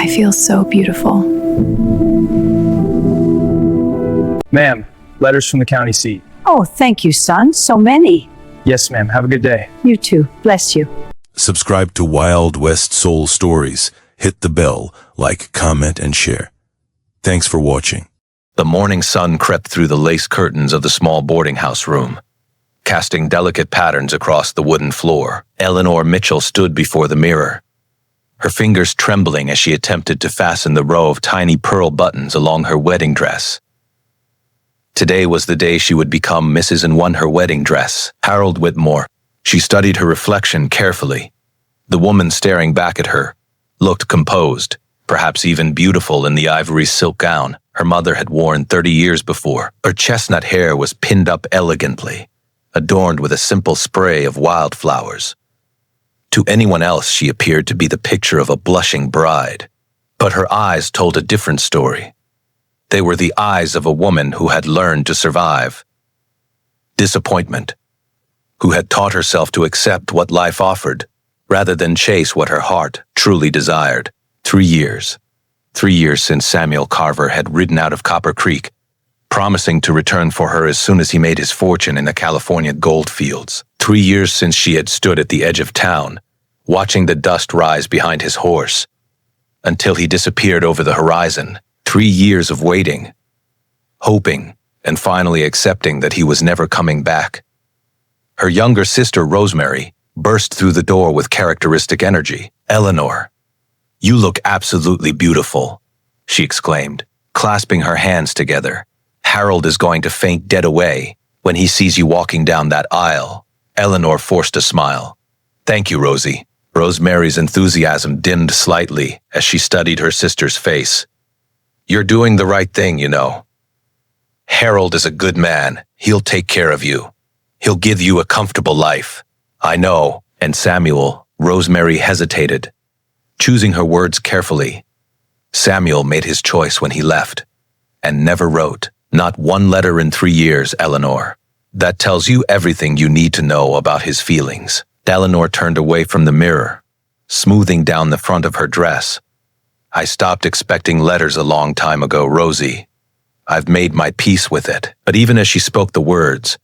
I feel so beautiful. Ma'am, letters from the county seat. Oh, thank you, son. So many. Yes, ma'am. Have a good day. You too. Bless you. Subscribe to Wild West Soul Stories. Hit the bell, like, comment, and share. Thanks for watching. The morning sun crept through the lace curtains of the small boarding house room, casting delicate patterns across the wooden floor. Eleanor Mitchell stood before the mirror, her fingers trembling as she attempted to fasten the row of tiny pearl buttons along her wedding dress. Today was the day she would become Mrs. and won her wedding dress, Harold Whitmore. She studied her reflection carefully. The woman staring back at her looked composed, perhaps even beautiful in the ivory silk gown her mother had worn 30 years before. Her chestnut hair was pinned up elegantly, adorned with a simple spray of wildflowers. To anyone else, she appeared to be the picture of a blushing bride, but her eyes told a different story. They were the eyes of a woman who had learned to survive disappointment, who had taught herself to accept what life offered, rather than chase what her heart truly desired. 3 years. 3 years since Samuel Carver had ridden out of Copper Creek, promising to return for her as soon as he made his fortune in the California gold fields. 3 years since she had stood at the edge of town, watching the dust rise behind his horse, until he disappeared over the horizon. 3 years of waiting, hoping, and finally accepting that he was never coming back. Her younger sister, Rosemary, burst through the door with characteristic energy. "Eleanor, you look absolutely beautiful," she exclaimed, clasping her hands together. "Harold is going to faint dead away when he sees you walking down that aisle." Eleanor forced a smile. "Thank you, Rosie." Rosemary's enthusiasm dimmed slightly as she studied her sister's face. "You're doing the right thing, you know. Harold is a good man. He'll take care of you. He'll give you a comfortable life." "I know." And Samuel, Rosemary hesitated, choosing her words carefully. Samuel made his choice when he left, and never wrote. Not one letter in 3 years, Eleanor. That tells you everything you need to know about his feelings. Eleanor turned away from the mirror, smoothing down the front of her dress. "I stopped expecting letters a long time ago, Rosie. I've made my peace with it." But even as she spoke the words,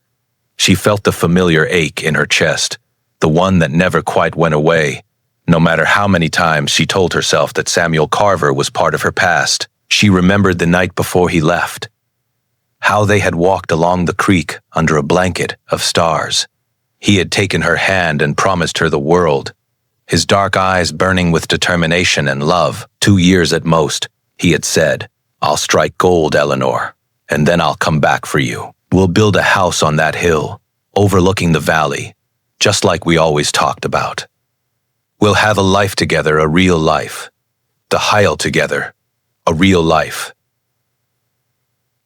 she felt the familiar ache in her chest, the one that never quite went away. No matter how many times she told herself that Samuel Carver was part of her past, she remembered the night before he left, how they had walked along the creek under a blanket of stars. He had taken her hand and promised her the world, his dark eyes burning with determination and love. 2 years at most, he had said, "I'll strike gold, Eleanor, and then I'll come back for you. We'll build a house on that hill, overlooking the valley, just like we always talked about. We'll have a life together, a real life. The Heil together, a real life.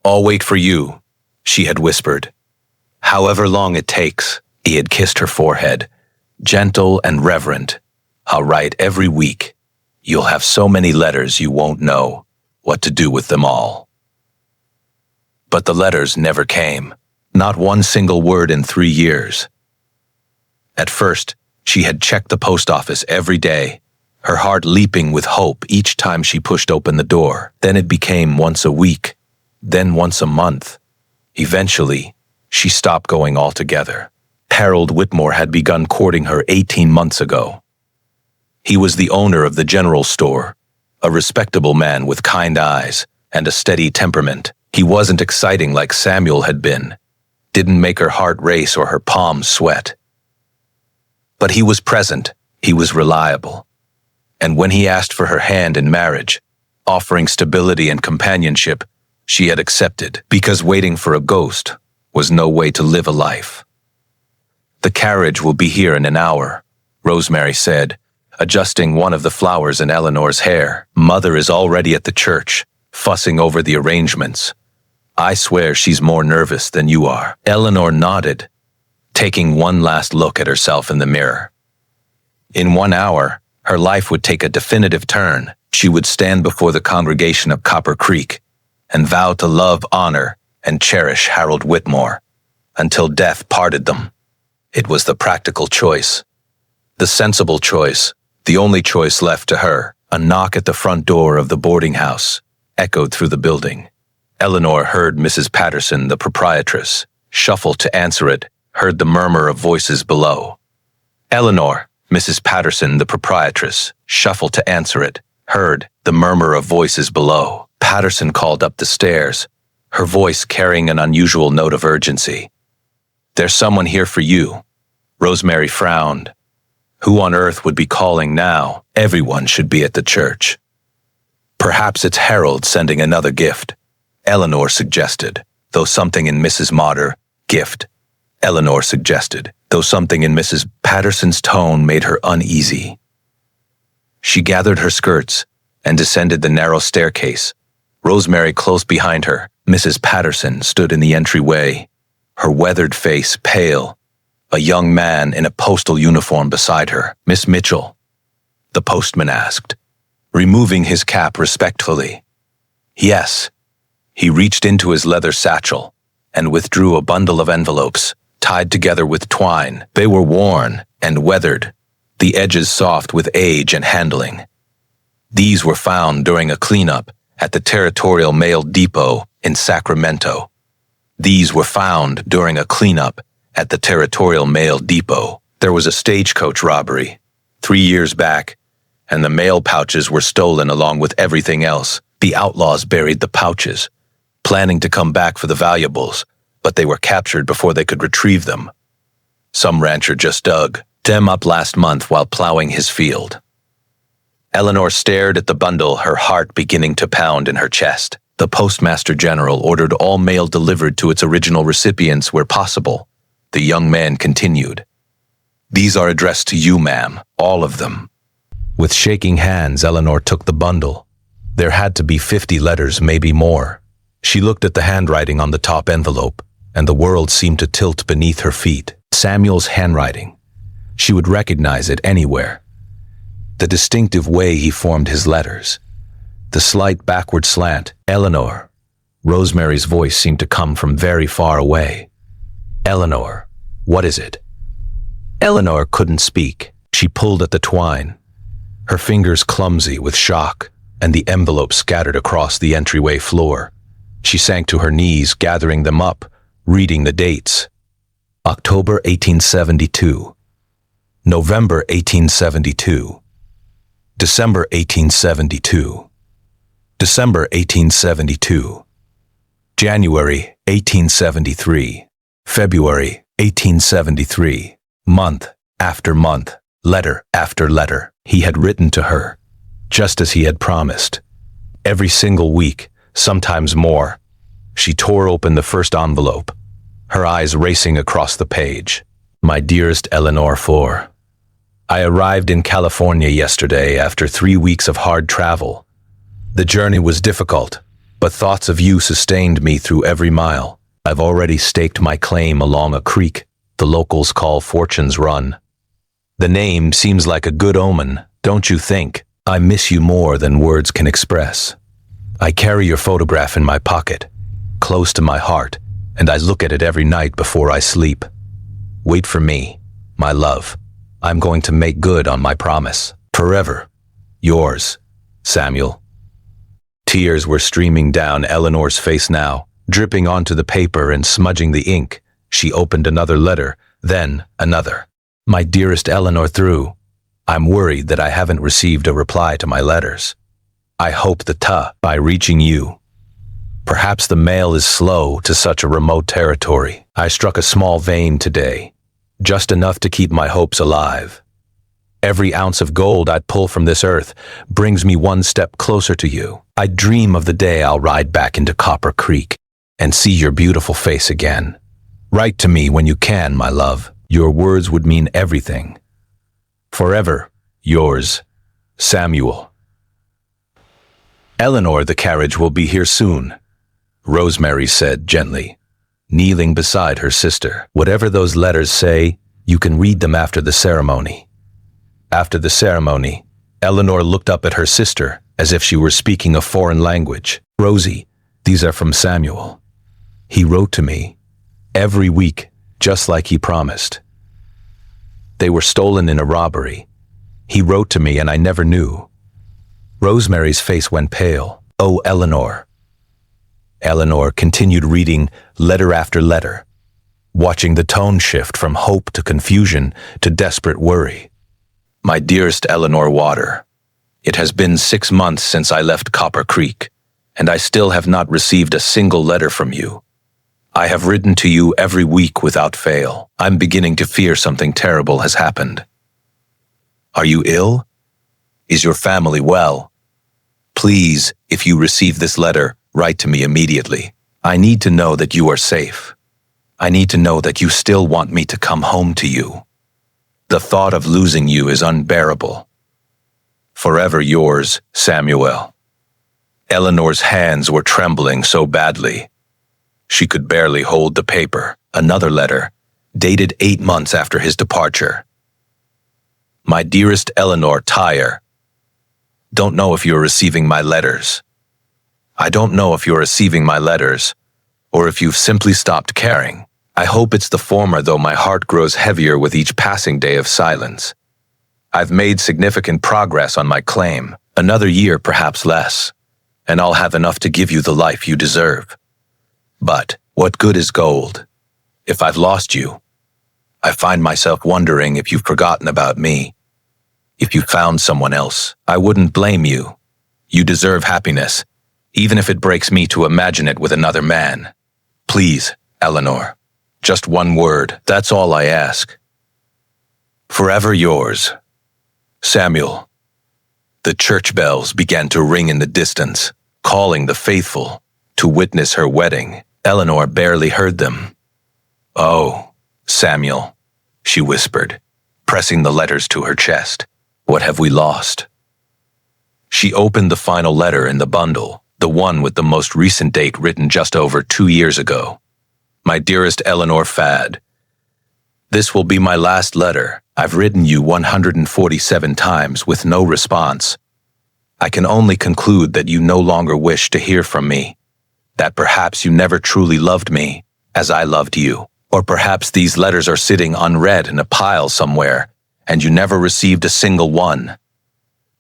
I'll wait for you," she had whispered. "However long it takes." He had kissed her forehead, gentle and reverent. "I'll write every week. You'll have so many letters you won't know what to do with them all." But the letters never came. Not one single word in 3 years. At first, she had checked the post office every day, her heart leaping with hope each time she pushed open the door. Then it became once a week, then once a month. Eventually, she stopped going altogether. Harold Whitmore had begun courting her 18 months ago. He was the owner of the general store, a respectable man with kind eyes and a steady temperament. He wasn't exciting like Samuel had been, didn't make her heart race or her palms sweat. But he was present, he was reliable. And when he asked for her hand in marriage, offering stability and companionship, she had accepted, because waiting for a ghost was no way to live a life. "The carriage will be here in an hour," Rosemary said, adjusting one of the flowers in Eleanor's hair. "Mother is already at the church, fussing over the arrangements. I swear she's more nervous than you are." Eleanor nodded, taking one last look at herself in the mirror. In 1 hour, her life would take a definitive turn. She would stand before the congregation of Copper Creek and vow to love, honor, and cherish Harold Whitmore until death parted them. It was the practical choice, the sensible choice, the only choice left to her. A knock at the front door of the boarding house echoed through the building. Eleanor heard Mrs. Patterson, the proprietress, shuffle to answer it, heard the murmur of voices below. Eleanor, Mrs. Patterson, the proprietress, shuffled to answer it, heard the murmur of voices below. Patterson called up the stairs, her voice carrying an unusual note of urgency. "There's someone here for you." Rosemary frowned. Who on earth would be calling now? Everyone should be at the church. Perhaps it's Harold sending another gift, Eleanor suggested, though something in Mrs. Motter, gift, Eleanor suggested, though something in Mrs. Patterson's tone made her uneasy. She gathered her skirts and descended the narrow staircase. Rosemary close behind her. Mrs. Patterson stood in the entryway, her weathered face pale, a young man in a postal uniform beside her. "Miss Mitchell?" the postman asked, removing his cap respectfully. "Yes." He reached into his leather satchel and withdrew a bundle of envelopes, tied together with twine. They were worn and weathered, the edges soft with age and handling. These were found during a cleanup at the Territorial Mail Depot in Sacramento. These were found during a cleanup at the Territorial Mail Depot. There was a stagecoach robbery 3 years back, and the mail pouches were stolen along with everything else. The outlaws buried the pouches, planning to come back for the valuables, but they were captured before they could retrieve them. Some rancher just dug them up last month while plowing his field. Eleanor stared at the bundle, her heart beginning to pound in her chest. The Postmaster General ordered all mail delivered to its original recipients where possible. The young man continued. "These are addressed to you, ma'am, all of them." With shaking hands, Eleanor took the bundle. There had to be 50 letters, maybe more. She looked at the handwriting on the top envelope, and the world seemed to tilt beneath her feet. Samuel's handwriting. She would recognize it anywhere. The distinctive way he formed his letters. The slight backward slant. "Eleanor." Rosemary's voice seemed to come from very far away. "Eleanor, what is it?" Eleanor couldn't speak. She pulled at the twine, her fingers clumsy with shock, and the envelope scattered across the entryway floor. She sank to her knees, gathering them up, reading the dates. October 1872. November 1872. December 1872. December 1872. January 1873. February 1873. Month after month, letter after letter, he had written to her, just as he had promised. Every single week, sometimes more. She tore open the first envelope, her eyes racing across the page. "My dearest Eleanor 4. I arrived in California yesterday after 3 weeks of hard travel. The journey was difficult, but thoughts of you sustained me through every mile. I've already staked my claim along a creek the locals call Fortune's Run. The name seems like a good omen, don't you think? I miss you more than words can express. I carry your photograph in my pocket, close to my heart, and I look at it every night before I sleep. Wait for me, my love. I'm going to make good on my promise. Forever. Yours, Samuel." Tears were streaming down Eleanor's face now, dripping onto the paper and smudging the ink. She opened another letter, then another. "My dearest Eleanor through. I'm worried that I haven't received a reply to my letters. I hope by reaching you. Perhaps the mail is slow to such a remote territory. I struck a small vein today, just enough to keep my hopes alive. Every ounce of gold I'd pull from this earth brings me one step closer to you. I dream of the day I'll ride back into Copper Creek and see your beautiful face again. Write to me when you can, my love. Your words would mean everything. Forever, yours, Samuel." "Eleanor, the carriage will be here soon," Rosemary said gently, kneeling beside her sister. "Whatever those letters say, you can read them after the ceremony." After the ceremony, Eleanor looked up at her sister as if she were speaking a foreign language. "Rosie, these are from Samuel. He wrote to me every week, just like he promised. They were stolen in a robbery. He wrote to me and I never knew. Rosemary's face went pale. "Oh, Eleanor." Eleanor continued reading letter after letter, watching the tone shift from hope to confusion to desperate worry. "My dearest Eleanor Water, it has been 6 months since I left Copper Creek, and I still have not received a single letter from you. I have written to you every week without fail. I'm beginning to fear something terrible has happened. Are you ill? Is your family well? Please, if you receive this letter, write to me immediately. I need to know that you are safe. I need to know that you still want me to come home to you. The thought of losing you is unbearable. Forever yours, Samuel." Eleanor's hands were trembling so badly. She could barely hold the paper. Another letter, dated 8 months after his departure. "My dearest Eleanor Tyre, don't know if you're receiving my letters. I don't know if you're receiving my letters, or if you've simply stopped caring. I hope it's the former, though my heart grows heavier with each passing day of silence. I've made significant progress on my claim, another year, perhaps less, and I'll have enough to give you the life you deserve. But what good is gold if I've lost you? I find myself wondering if you've forgotten about me. If you found someone else, I wouldn't blame you. You deserve happiness, even if it breaks me to imagine it with another man. Please, Eleanor, just one word, that's all I ask. Forever yours, Samuel." The church bells began to ring in the distance, calling the faithful to witness her wedding. Eleanor barely heard them. "Oh, Samuel," she whispered, pressing the letters to her chest. "What have we lost?" She opened the final letter in the bundle, the one with the most recent date written just over 2 years ago. "My dearest Eleanor Fad, this will be my last letter. I've written you 147 times with no response. I can only conclude that you no longer wish to hear from me, that perhaps you never truly loved me as I loved you, or perhaps these letters are sitting unread in a pile somewhere and you never received a single one.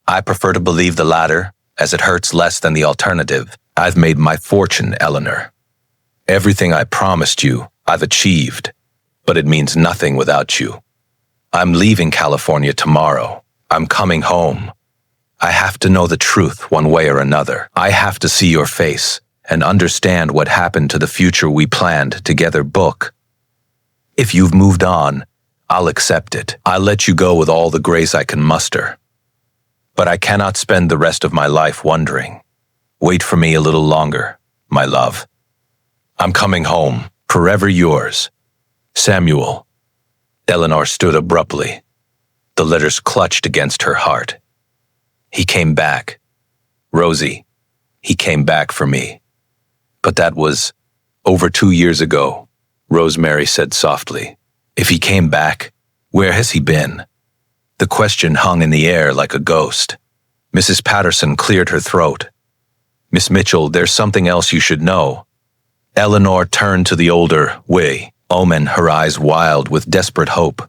I prefer to believe the latter, as it hurts less than the alternative. I've made my fortune, Eleanor. Everything I promised you, I've achieved, but it means nothing without you. I'm leaving California tomorrow. I'm coming home. I have to know the truth one way or another. I have to see your face and understand what happened to the future we planned together. Book. If you've moved on, I'll accept it. I'll let you go with all the grace I can muster. But I cannot spend the rest of my life wondering. Wait for me a little longer, my love. I'm coming home. Forever yours, Samuel." Eleanor stood abruptly. The letters clutched against her heart. "He came back. Rosie, he came back for me. But that was over 2 years ago," Rosemary said softly. "If he came back, where has he been?" The question hung in the air like a ghost. Mrs. Patterson cleared her throat. "Miss Mitchell, there's something else you should know." Eleanor turned to the older woman, her eyes wild with desperate hope.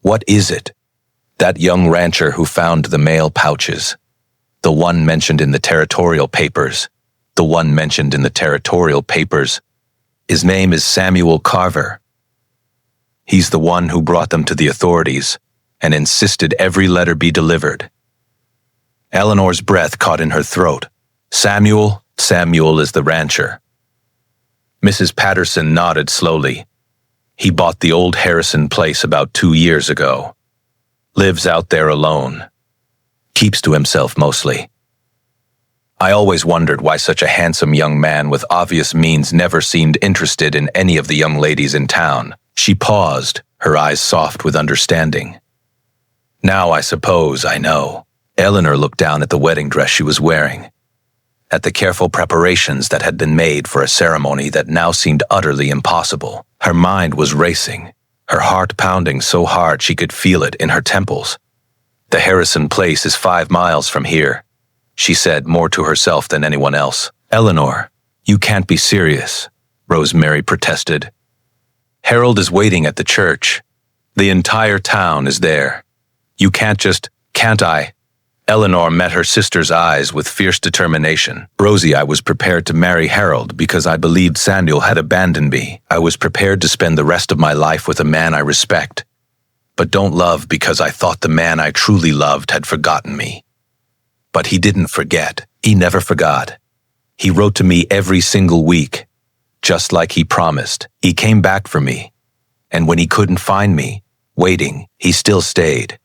"What is it?" "That young rancher who found the mail pouches. The one mentioned in the territorial papers. The one mentioned in the territorial papers. His name is Samuel Carver. He's the one who brought them to the authorities and insisted every letter be delivered." Eleanor's breath caught in her throat. Samuel is the rancher." Mrs. Patterson nodded slowly. "He bought the old Harrison place about 2 years ago. Lives out there alone. Keeps to himself mostly. I always wondered why such a handsome young man with obvious means never seemed interested in any of the young ladies in town." She paused, her eyes soft with understanding. "Now I suppose I know." Eleanor looked down at the wedding dress she was wearing, at the careful preparations that had been made for a ceremony that now seemed utterly impossible. Her mind was racing, her heart pounding so hard she could feel it in her temples. "The Harrison place is 5 miles from here," she said, more to herself than anyone else. "Eleanor, you can't be serious," Rosemary protested. "Harold is waiting at the church. The entire town is there. You can't just, can't I?" Eleanor met her sister's eyes with fierce determination. Rosie, I was prepared to marry Harold because I believed Samuel had abandoned me. I was prepared to spend the rest of my life with a man I respect, but don't love because I thought the man I truly loved had forgotten me. But he didn't forget. He never forgot. He wrote to me every single week, just like he promised. He came back for me, and when he couldn't find me, waiting, he still stayed.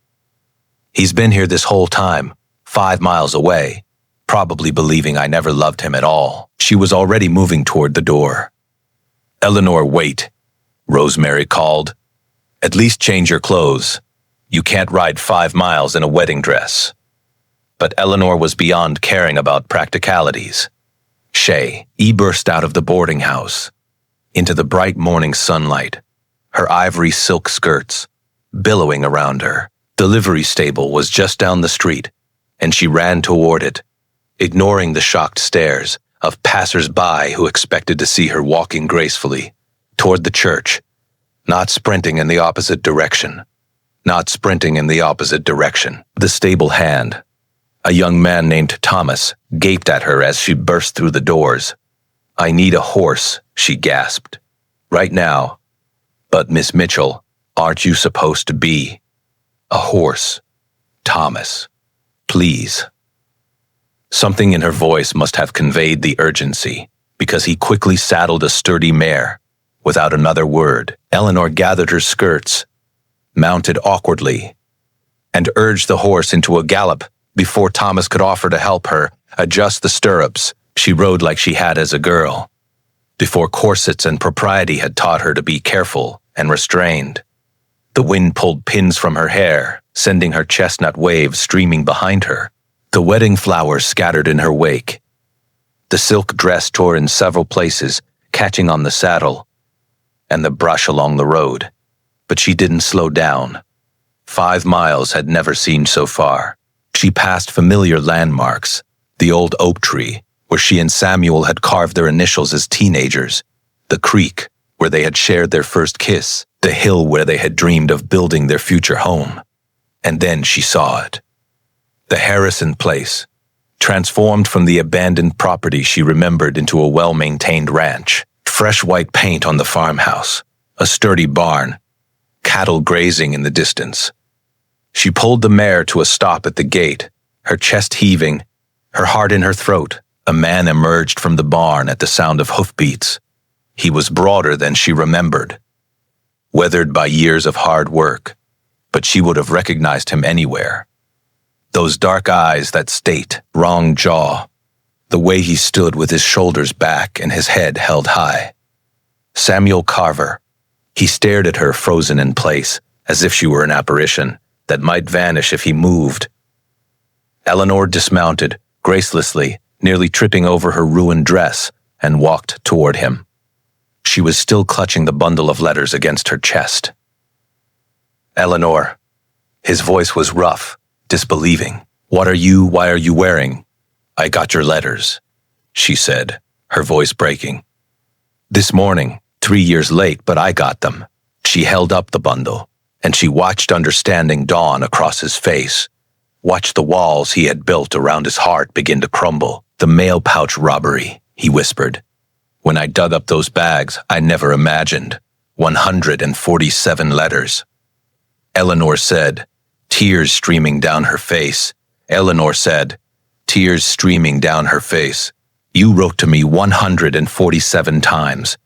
He's been here this whole time, 5 miles away, probably believing I never loved him at all. She was already moving toward the door. Eleanor, wait, Rosemary called. At least change your clothes. You can't ride 5 miles in a wedding dress. But Eleanor was beyond caring about practicalities. She burst out of the boarding house, into the bright morning sunlight, her ivory silk skirts billowing around her. The livery stable was just down the street, and she ran toward it, ignoring the shocked stares of passers-by who expected to see her walking gracefully toward the church, not sprinting in the opposite direction. Not sprinting in the opposite direction. The stable hand, a young man named Thomas, gaped at her as she burst through the doors. I need a horse, she gasped. Right now. But Miss Mitchell, aren't you supposed to be a horse? Thomas, please. Something in her voice must have conveyed the urgency, because he quickly saddled a sturdy mare. Without another word, Eleanor gathered her skirts, mounted awkwardly, and urged the horse into a gallop before Thomas could offer to help her adjust the stirrups. She rode like she had as a girl, before corsets and propriety had taught her to be careful and restrained. The wind pulled pins from her hair, sending her chestnut waves streaming behind her. The wedding flowers scattered in her wake. The silk dress tore in several places, catching on the saddle and the brush along the road. But she didn't slow down. 5 miles had never seemed so far. She passed familiar landmarks, the old oak tree, where she and Samuel had carved their initials as teenagers, the creek, where they had shared their first kiss, the hill where they had dreamed of building their future home. And then she saw it. The Harrison place, transformed from the abandoned property she remembered into a well-maintained ranch. Fresh white paint on the farmhouse, a sturdy barn, cattle grazing in the distance. She pulled the mare to a stop at the gate, her chest heaving, her heart in her throat. A man emerged from the barn at the sound of hoofbeats. He was broader than she remembered, weathered by years of hard work, but she would have recognized him anywhere. Those dark eyes, that state, wrong jaw, the way he stood with his shoulders back and his head held high. Samuel Carver. He stared at her frozen in place, as if she were an apparition that might vanish if he moved. Eleanor dismounted, gracelessly, nearly tripping over her ruined dress, and walked toward him. She was still clutching the bundle of letters against her chest. Eleanor. His voice was rough, disbelieving. Why are you wearing? I got your letters, she said, her voice breaking. This morning, 3 years late, but I got them. She held up the bundle, and she watched understanding dawn across his face, watched the walls he had built around his heart begin to crumble. The mail pouch robbery, he whispered. When I dug up those bags, I never imagined. 147 letters. Eleanor said, tears streaming down her face. Eleanor said, tears streaming down her face. You wrote to me 147 times,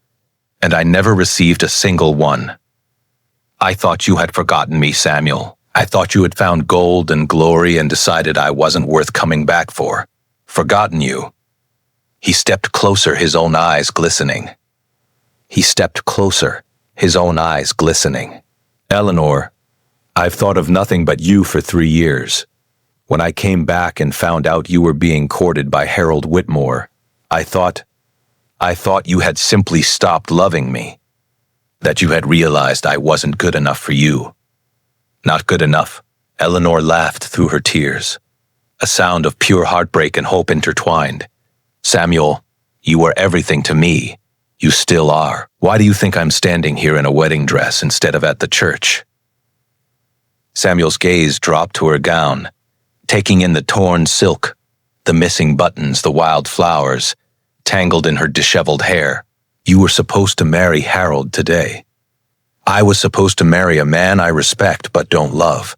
and I never received a single one. I thought you had forgotten me, Samuel. I thought you had found gold and glory and decided I wasn't worth coming back for. Forgotten you. He stepped closer, his own eyes glistening. He stepped closer, his own eyes glistening. Eleanor, I've thought of nothing but you for 3 years. When I came back and found out you were being courted by Harold Whitmore, I thought you had simply stopped loving me, that you had realized I wasn't good enough for you. Not good enough. Eleanor laughed through her tears, a sound of pure heartbreak and hope intertwined. Samuel, you were everything to me. You still are. Why do you think I'm standing here in a wedding dress instead of at the church? Samuel's gaze dropped to her gown, taking in the torn silk, the missing buttons, the wild flowers, tangled in her disheveled hair. You were supposed to marry Harold today. I was supposed to marry a man I respect but don't love,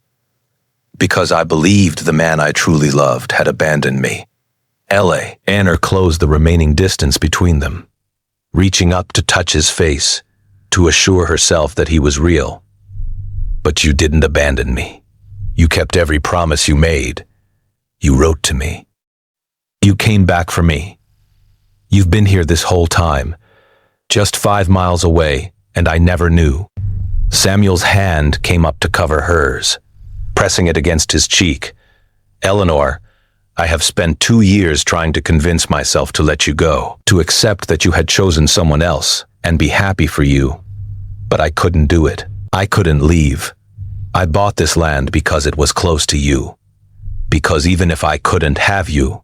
because I believed the man I truly loved had abandoned me. Eleanor closed the remaining distance between them, reaching up to touch his face, to assure herself that he was real. But you didn't abandon me. You kept every promise you made. You wrote to me. You came back for me. You've been here this whole time, just 5 miles away, and I never knew. Samuel's hand came up to cover hers, pressing it against his cheek. Eleanor, I have spent 2 years trying to convince myself to let you go, to accept that you had chosen someone else, and be happy for you. But I couldn't do it. I couldn't leave. I bought this land because it was close to you. Because even if I couldn't have you,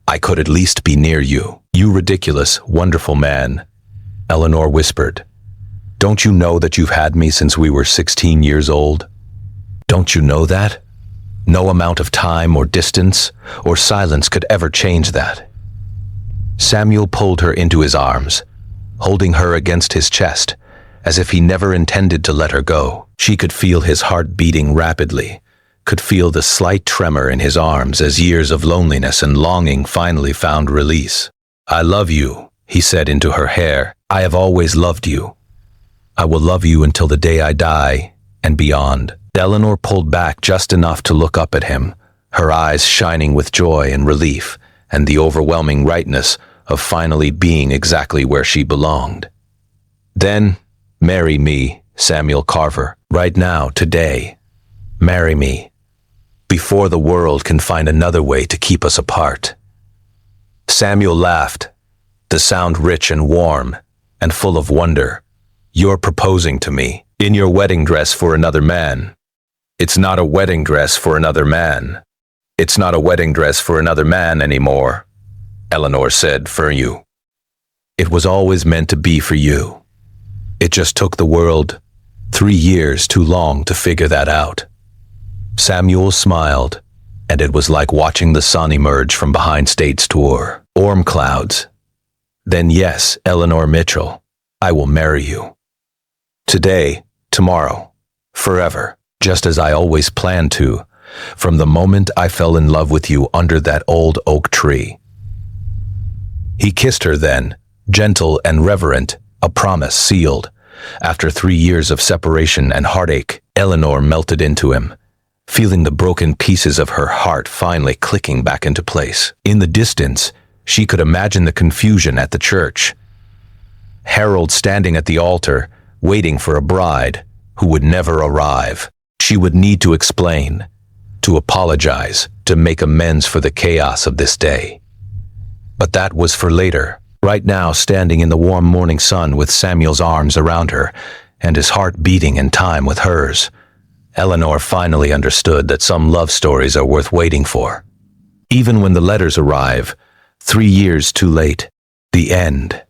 I could at least be near you. You ridiculous, wonderful man, Eleanor whispered. Don't you know that you've had me since we were 16 years old? Don't you know that? No amount of time or distance or silence could ever change that. Samuel pulled her into his arms, holding her against his chest, as if he never intended to let her go. She could feel his heart beating rapidly, could feel the slight tremor in his arms as years of loneliness and longing finally found release. I love you, he said into her hair. I have always loved you. I will love you until the day I die and beyond. Eleanor pulled back just enough to look up at him, her eyes shining with joy and relief and the overwhelming rightness of finally being exactly where she belonged. Then, marry me, Samuel Carver, right now, today. Marry me, before the world can find another way to keep us apart. Samuel laughed, the sound rich and warm and full of wonder. You're proposing to me in your wedding dress for another man. It's not a wedding dress for another man. It's not a wedding dress for another man anymore, Eleanor said, for you. It was always meant to be for you. It just took the world 3 years too long to figure that out. Samuel smiled, and it was like watching the sun emerge from behind state's tour. Storm clouds. Then yes, Eleanor Mitchell, I will marry you. Today, tomorrow, forever, just as I always planned to, from the moment I fell in love with you under that old oak tree. He kissed her then, gentle and reverent, a promise sealed. After 3 years of separation and heartache, Eleanor melted into him, feeling the broken pieces of her heart finally clicking back into place. In the distance, she could imagine the confusion at the church. Harold standing at the altar, waiting for a bride who would never arrive. She would need to explain, to apologize, to make amends for the chaos of this day. But that was for later. Right now, standing in the warm morning sun with Samuel's arms around her and his heart beating in time with hers, Eleanor finally understood that some love stories are worth waiting for. Even when the letters arrive, 3 years too late, the end.